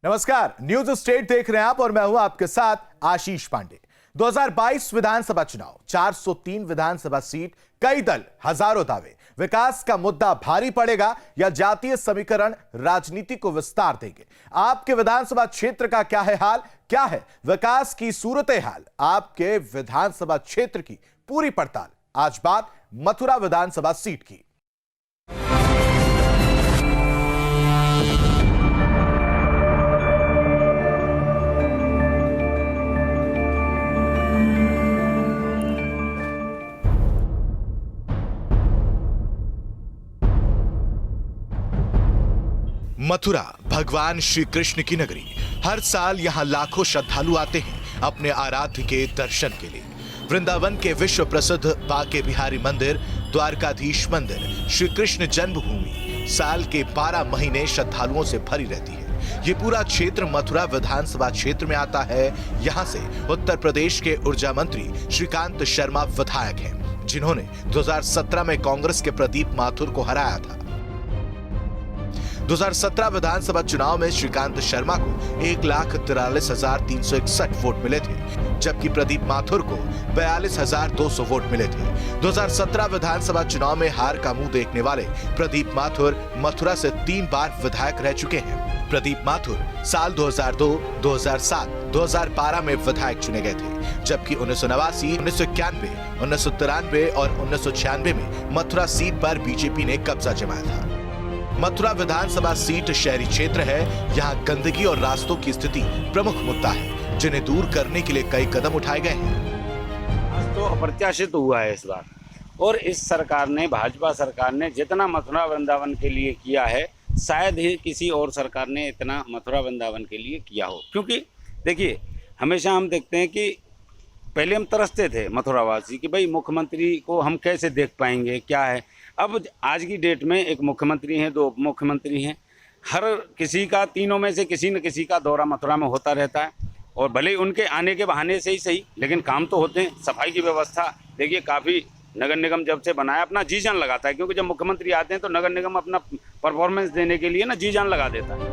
नमस्कार, news state देख रहे हैं आप और मैं हूं आपके साथ आशीष पांडे। 2022 विधानसभा चुनाव, 403 विधानसभा सीट, कई दल, हजारों दावे। विकास का मुद्दा भारी पड़ेगा या जातीय समीकरण राजनीति को विस्तार देंगे? आपके विधानसभा क्षेत्र का क्या है हाल? क्या है विकास की सूरत हाल? आपके विधानसभा क्षेत्र की पूरी पड़ताल। आज बात मथुरा विधानसभा सीट की। मथुरा भगवान श्री कृष्ण की नगरी। हर साल यहाँ लाखों श्रद्धालु आते हैं अपने आराध्य के दर्शन के लिए। वृंदावन के विश्व प्रसिद्ध बांके बिहारी मंदिर, द्वारकाधीश मंदिर, श्री कृष्ण जन्मभूमि साल के 12 महीने श्रद्धालुओं से भरी रहती है। ये पूरा क्षेत्र मथुरा विधानसभा क्षेत्र में आता है। यहाँ से उत्तर प्रदेश के ऊर्जा मंत्री श्रीकांत शर्मा विधायक हैं, जिन्होंने 2017 में कांग्रेस के प्रदीप माथुर को हराया था। 2017 विधानसभा चुनाव में श्रीकांत शर्मा को 1,43,361 वोट मिले थे, जबकि प्रदीप माथुर को 42,200 वोट मिले थे। 2017 विधानसभा चुनाव में हार का मुंह देखने वाले प्रदीप माथुर मथुरा से 3 बार विधायक रह चुके हैं। प्रदीप माथुर साल 2002, 2007, 2012 में विधायक चुने गए थे, जबकि 1989, 1991, 1993 और 1996 में मथुरा सीट पर बीजेपी ने कब्जा जमाया था। मथुरा विधानसभा सीट शहरी क्षेत्र है। यहाँ गंदगी और रास्तों की स्थिति प्रमुख मुद्दा है, जिन्हें दूर करने के लिए कई कदम उठाए गए हैं। आज तो अप्रत्याशित हुआ है इस बार, और इस सरकार ने, भाजपा सरकार ने जितना मथुरा वृंदावन के लिए किया है, शायद ही किसी और सरकार ने इतना मथुरा वृंदावन के लिए किया हो। क्योंकि देखिए, हमेशा हम देखते हैं कि पहले हम तरसते थे मथुरावासी कि भाई मुख्यमंत्री को हम कैसे देख पाएंगे, क्या है। अब आज की डेट में एक मुख्यमंत्री हैं, 2 उप मुख्यमंत्री हैं, हर किसी का, तीनों में से किसी न किसी का दौरा मथुरा में होता रहता है। और भले ही उनके आने के बहाने से ही सही, लेकिन काम तो होते हैं। सफाई की व्यवस्था देखिए, काफ़ी नगर निगम जब से बनाया अपना जी जान लगाता है, क्योंकि जब मुख्यमंत्री आते हैं तो नगर निगम अपना परफॉर्मेंस देने के लिए ना जी जान लगा देता है।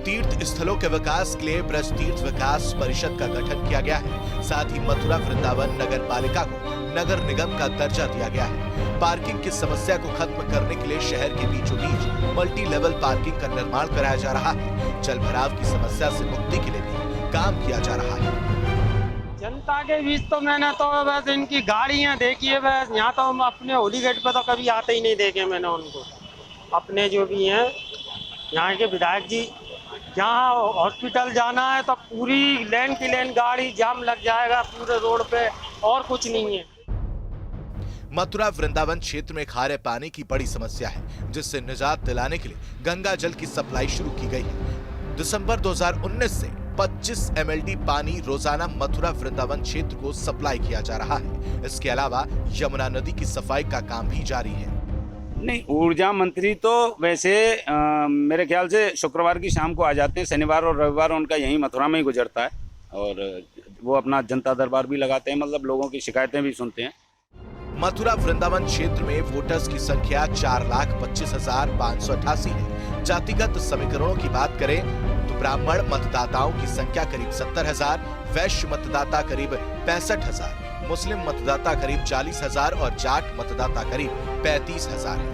तीर्थ स्थलों के विकास के लिए ब्रज तीर्थ विकास परिषद का गठन किया गया है। साथ ही मथुरा वृंदावन नगर पालिका को नगर निगम का दर्जा दिया गया है। पार्किंग की समस्या को खत्म करने के लिए शहर के बीचों बीच मल्टी लेवल पार्किंग का निर्माण कराया जा रहा है। जल भराव की समस्या से मुक्ति के लिए भी काम किया जा रहा है। जनता के बीच तो मैंने तो बस इनकी गाड़ियां देखी है, बस यहाँ तो हम अपने होली गेट पे तो कभी आते ही नहीं देखे मैंने उनको। अपने जो भी हैं यहाँ के विधायक जी, जहाँ हॉस्पिटल जाना है तो पूरी लेन की लेन गाड़ी जाम लग जाएगा पूरे रोड पे, और कुछ नहीं है। मथुरा वृंदावन क्षेत्र में खारे पानी की बड़ी समस्या है, जिससे निजात दिलाने के लिए गंगा जल की सप्लाई शुरू की गई है। दिसंबर 2019 से 25 MLD पानी रोजाना मथुरा वृंदावन क्षेत्र को सप्लाई किया जा रहा है। इसके अलावा यमुना नदी की सफाई का काम भी जारी है। नहीं, ऊर्जा मंत्री तो वैसे मेरे ख्याल से शुक्रवार की शाम को आ जाते हैं। शनिवार और रविवार उनका यहीं मथुरा में ही गुजरता है, और वो अपना जनता दरबार भी लगाते हैं, मतलब लोगों की शिकायतें भी सुनते हैं। मथुरा वृंदावन क्षेत्र में वोटर्स की संख्या 4,25,588 है। जातिगत समीकरणों की बात करें तो ब्राह्मण मतदाताओं की संख्या करीब 70,000, वैश्य मतदाता करीब 65,000, मुस्लिम मतदाता करीब 40,000 और जाट मतदाता करीब 35,000 है।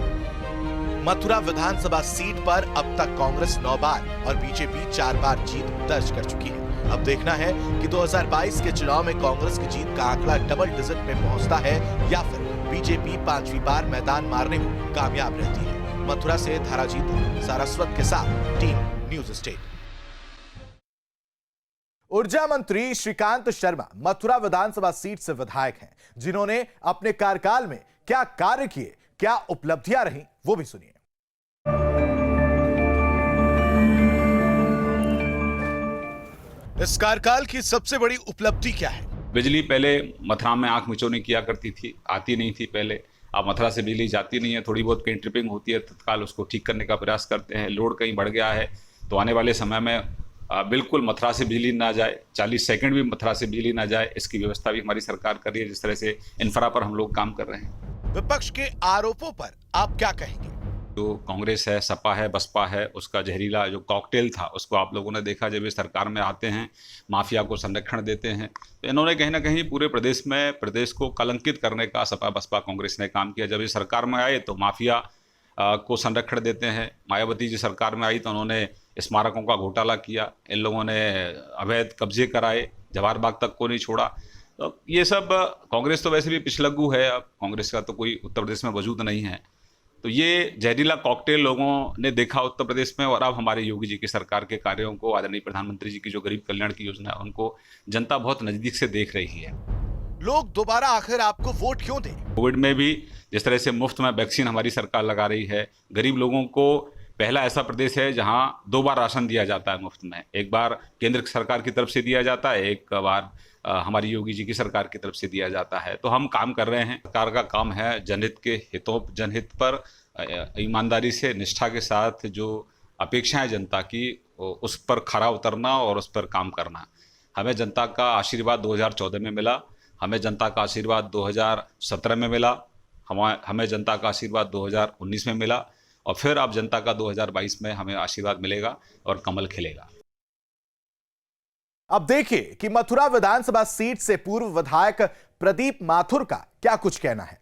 मथुरा विधानसभा सीट पर अब तक कांग्रेस 9 बार और बीजेपी 4 बार जीत दर्ज कर चुकी है। अब देखना है कि 2022 के चुनाव में कांग्रेस की जीत का आंकड़ा डबल डिजिट में पहुंचता है या फिर बीजेपी 5वीं बार मैदान मारने में कामयाब रहती है। मथुरा से धाराजीत सारस्वत के साथ टीम न्यूज स्टेट। ऊर्जा मंत्री श्रीकांत शर्मा मथुरा विधानसभा सीट से विधायक हैं, जिन्होंने अपने कार्यकाल में क्या कार्य किए, क्या उपलब्धियां रहीं, वो भी सुनिए। इस कार्यकाल की सबसे बड़ी उपलब्धि क्या है? बिजली पहले मथुरा में आंख मिचौनी किया करती थी, आती नहीं थी पहले। अब मथुरा से बिजली जाती नहीं है, थोड़ी बहुत कहीं ट्रिपिंग होती है, तत्काल उसको ठीक करने का प्रयास करते हैं। लोड कहीं बढ़ गया है तो आने वाले समय में बिल्कुल मथुरा से बिजली ना जाए, 40 सेकंड भी मथुरा से बिजली ना जाए, इसकी व्यवस्था भी हमारी सरकार कर रही है। जिस तरह से इंफ्रा पर हम लोग काम कर रहे हैं। विपक्ष के आरोपों पर आप क्या कहेंगे? जो कांग्रेस है, सपा है, बसपा है, उसका जहरीला जो कॉकटेल था उसको आप लोगों ने देखा जब ये सरकार में आते हैं, माफिया को संरक्षण देते हैं। तो इन्होंने कहीं ना कहीं पूरे प्रदेश में प्रदेश को कलंकित करने का सपा बसपा कांग्रेस ने काम किया। जब ये सरकार में आए तो माफिया को संरक्षण देते हैं। मायावती जी सरकार में आई तो उन्होंने स्मारकों का घोटाला किया, इन लोगों ने अवैध कब्जे कराए, जवाहर बाग तक को नहीं छोड़ा। तो ये सब कांग्रेस तो वैसे भी पिछलग्गू है, अब कांग्रेस का तो कोई उत्तर प्रदेश में वजूद नहीं है। तो ये जहरीला कॉकटेल लोगों ने देखा उत्तर प्रदेश में, और अब हमारे योगी जी की सरकार के कार्यों को, आदरणीय प्रधानमंत्री जी की जो गरीब कल्याण की योजना है उनको जनता बहुत नजदीक से देख रही है। लोग दोबारा आखिर आपको वोट क्यों दें? कोविड में भी जिस तरह से मुफ्त में वैक्सीन हमारी सरकार लगा रही है, गरीब लोगों को पहला ऐसा प्रदेश है जहां 2 बार राशन दिया जाता है मुफ्त में। एक बार केंद्र सरकार की तरफ से दिया जाता है, एक बार हमारी योगी जी की सरकार की तरफ से दिया जाता है। तो हम काम कर रहे हैं, सरकार का काम है जनहित के हितों, जनहित पर ईमानदारी से, निष्ठा के साथ जो अपेक्षाएं जनता की उस पर खरा उतरना और उस पर काम करना। हमें जनता का आशीर्वाद 2014 में मिला, हमें जनता का आशीर्वाद 2017 में मिला, हमें जनता का आशीर्वाद 2019 में मिला, और फिर अब जनता का 2022 में हमें आशीर्वाद मिलेगा और कमल खिलेगा। अब देखिए कि मथुरा विधानसभा सीट से पूर्व विधायक प्रदीप माथुर का क्या कुछ कहना है।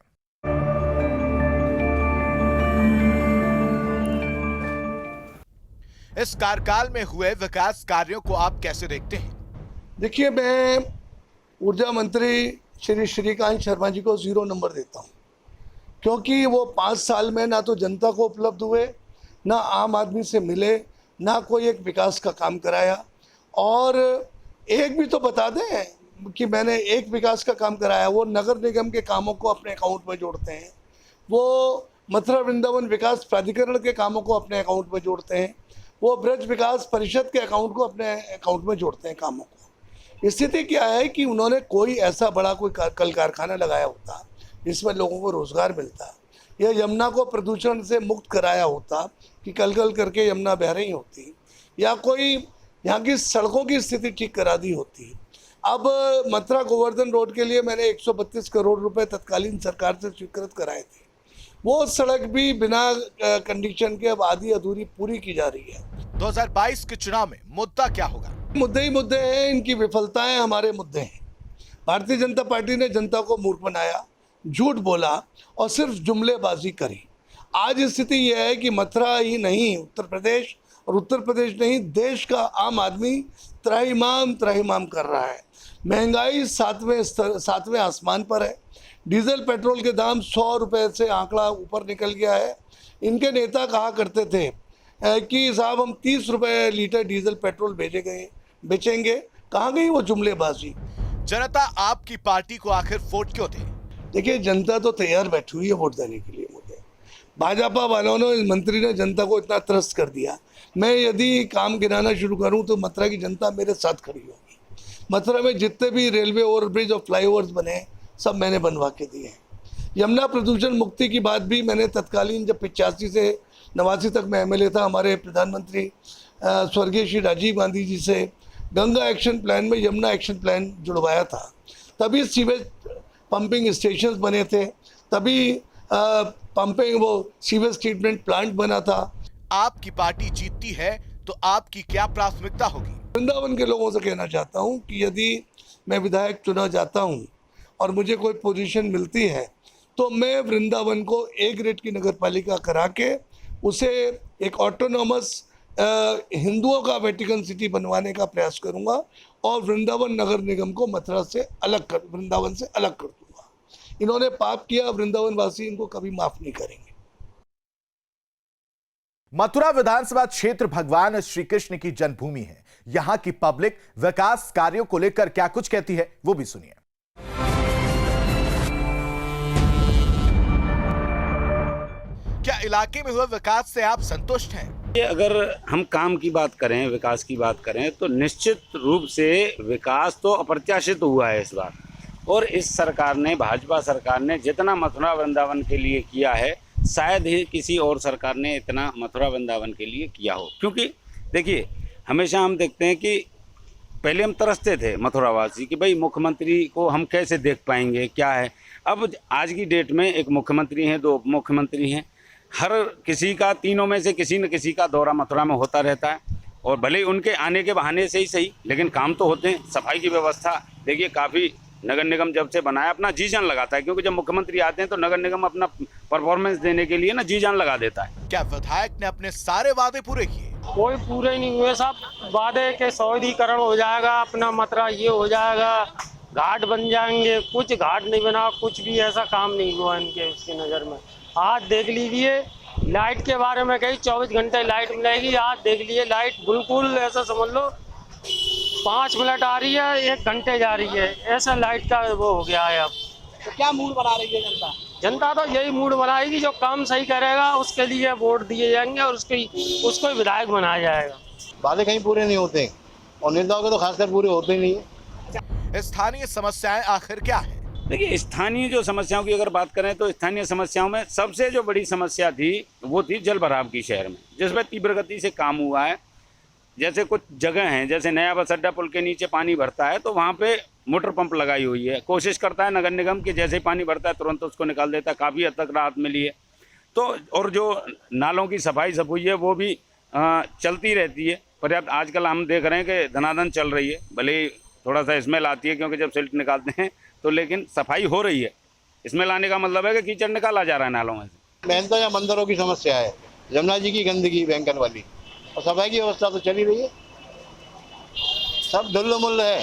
इस कार्यकाल में हुए विकास कार्यों को आप कैसे देखते हैं? देखिए, मैं ऊर्जा मंत्री श्री श्रीकांत शर्मा जी को 0 नंबर देता हूं, क्योंकि वो 5 साल में ना तो जनता को उपलब्ध हुए, ना आम आदमी से मिले, ना कोई एक विकास का काम कराया। और एक भी तो बता दें कि मैंने एक विकास का काम कराया। वो नगर निगम के कामों को अपने अकाउंट में जोड़ते हैं, वो मथुरा वृंदावन विकास प्राधिकरण के कामों को अपने अकाउंट में जोड़ते हैं, वो ब्रज विकास परिषद के अकाउंट को अपने अकाउंट में जोड़ते हैं कामों को। स्थिति क्या है कि उन्होंने कोई ऐसा बड़ा कोई कल कारखाना लगाया होता जिसमें लोगों को रोजगार मिलता, या यमुना को प्रदूषण से मुक्त कराया होता कि कल कल करके यमुना बह रही होती, या कोई यहाँ की सड़कों की स्थिति ठीक करा दी होती। अब मथुरा गोवर्धन रोड के लिए मैंने 132 करोड़ रुपए तत्कालीन सरकार से स्वीकृत कराए थे। वो सड़क भी बिना कंडीशन के अब आधी अधूरी पूरी की जा रही है। 2022 के चुनाव में मुद्दा क्या होगा? मुद्दे ही मुद्दे हैं, इनकी विफलताएं हमारे मुद्दे हैं। भारतीय जनता पार्टी ने जनता को मूर्ख बनाया, झूठ बोला और सिर्फ जुमलेबाजी करी। आज स्थिति यह है कि मथुरा ही नहीं, उत्तर प्रदेश, और उत्तर प्रदेश नहीं, देश का आम आदमी त्राहिमाम कर रहा है। महंगाई 7वें आसमान पर है। डीजल पेट्रोल के दाम 100 रुपये से आंकड़ा ऊपर निकल गया है। इनके नेता कहा करते थे कि साहब हम 30 रुपये लीटर डीजल पेट्रोल बेचेंगे। कहाँ गई वो जुमलेबाजी? जनता आपकी पार्टी को आखिर वोट क्यों दे? देखिए, जनता तो तैयार बैठी हुई है वोट देने के लिए मुझे। भाजपा वालों ने, मंत्री ने जनता को इतना त्रस्त कर दिया। मैं यदि काम गिनाना शुरू करूं तो मथुरा की जनता मेरे साथ खड़ी होगी। मथुरा में जितने भी रेलवे ओवरब्रिज और फ्लाईओवर्स बने सब मैंने बनवा के दिए हैं। यमुना प्रदूषण मुक्ति की बात भी मैंने तत्कालीन जब 85 से 89 तक मैं एमएलए था, हमारे प्रधानमंत्री स्वर्गीय श्री राजीव गांधी जी से गंगा एक्शन प्लान में यमुना एक्शन प्लान जुड़वाया था। तभी सीवेज पंपिंग स्टेशंस बने थे, तभी पंपिंग वो सीवेज ट्रीटमेंट प्लांट बना था। आपकी पार्टी जीतती है तो आपकी क्या प्राथमिकता होगी? वृंदावन के लोगों से कहना चाहता हूं कि यदि मैं विधायक चुना जाता हूं और मुझे कोई पोजीशन मिलती है तो मैं वृंदावन को A ग्रेड की नगरपालिका करा के उसे एक ऑटोनॉमस हिंदुओं का वेटिकन सिटी बनवाने का प्रयास करूंगा और वृंदावन नगर निगम को वृंदावन से अलग कर दूंगा। इन्होंने पाप किया, वृंदावन वासी इनको कभी माफ नहीं करेंगे। मथुरा विधानसभा क्षेत्र भगवान श्री कृष्ण की जन्मभूमि है। यहां की पब्लिक विकास कार्यों को लेकर क्या कुछ कहती है वो भी सुनिए। क्या इलाके में हुए विकास से आप संतुष्ट हैं? अगर हम काम की बात करें, विकास की बात करें, तो निश्चित रूप से विकास तो अप्रत्याशित हुआ है इस बार। और इस सरकार ने, भाजपा सरकार ने जितना मथुरा वृंदावन के लिए किया है, शायद ही किसी और सरकार ने इतना मथुरा वृंदावन के लिए किया हो। क्योंकि देखिए, हमेशा हम देखते हैं कि पहले हम तरसते थे मथुरावासी कि भाई मुख्यमंत्री को हम कैसे देख पाएंगे, क्या है। अब आज की डेट में एक मुख्यमंत्री हैं, 2 उप मुख्यमंत्री हैं। हर किसी का, तीनों में से किसी न किसी का दौरा मथुरा में होता रहता है, और भले ही उनके आने के बहाने से ही सही, लेकिन काम तो होते हैं। सफाई की व्यवस्था देखिए, काफ़ी नगर निगम जब से बनाया अपना जी जान लगाता है, क्योंकि जब मुख्यमंत्री आते हैं तो नगर निगम अपना परफॉर्मेंस देने के लिए ना जी जान लगा देता है। क्या विधायक ने अपने सारे वादे पूरे किए? कोई पूरे नहीं हुए साहब। वादे के सौदीकरण हो जाएगा, अपना मथुरा ये हो जाएगा, घाट बन जाएंगे, कुछ घाट नहीं बना, कुछ भी ऐसा काम नहीं हुआ इनके उसकी नज़र में। आज देख लीजिए, लाइट के बारे में कही 24 घंटे लाइट मिलेगी, आज देख लीजिए लाइट बिल्कुल ऐसा समझ लो 5 मिनट आ रही है, 1 घंटे जा रही है, ऐसा लाइट का वो हो गया है अब। तो क्या मूड बना रही है जनता? जनता तो यही मूड बनाएगी, जो काम सही करेगा उसके लिए वोट दिए जाएंगे और उसको ही विधायक बनाया जाएगा। वादे कहीं पूरे नहीं होते और नेताओं के तो खासकर पूरे होते ही नहीं है। स्थानीय समस्याएं आखिर क्या है? देखिए, स्थानीय जो समस्याओं की अगर बात करें तो स्थानीय समस्याओं में सबसे जो बड़ी समस्या थी वो थी जल भराव की शहर में, जिसमें तीव्र गति से काम हुआ है। जैसे कुछ जगह हैं, जैसे नया बस अड्डा पुल के नीचे पानी भरता है तो वहाँ पे मोटर पंप लगाई हुई है। कोशिश करता है नगर निगम कि जैसे ही पानी भरता है तुरंत उसको निकाल देता है, काफ़ी हद तक राहत मिली है। तो और जो नालों की सफाई सफाई है वो भी चलती रहती है पर्याप्त। आजकल हम देख रहे हैं कि धनाधन चल रही है, भले ही थोड़ा सा स्मेल आती है क्योंकि जब सिल्ट निकालते हैं तो, लेकिन सफाई हो रही है। स्मेल आने का मतलब है कि कीचड़ निकाला जा रहा है नालों में से। मेन तो यहाँ मंदिरों की समस्या है, यमुना जी की गंदगी भयंकर वाली, और सफाई की व्यवस्था तो चली रही है, सब ढुल्लो मुल्ल है।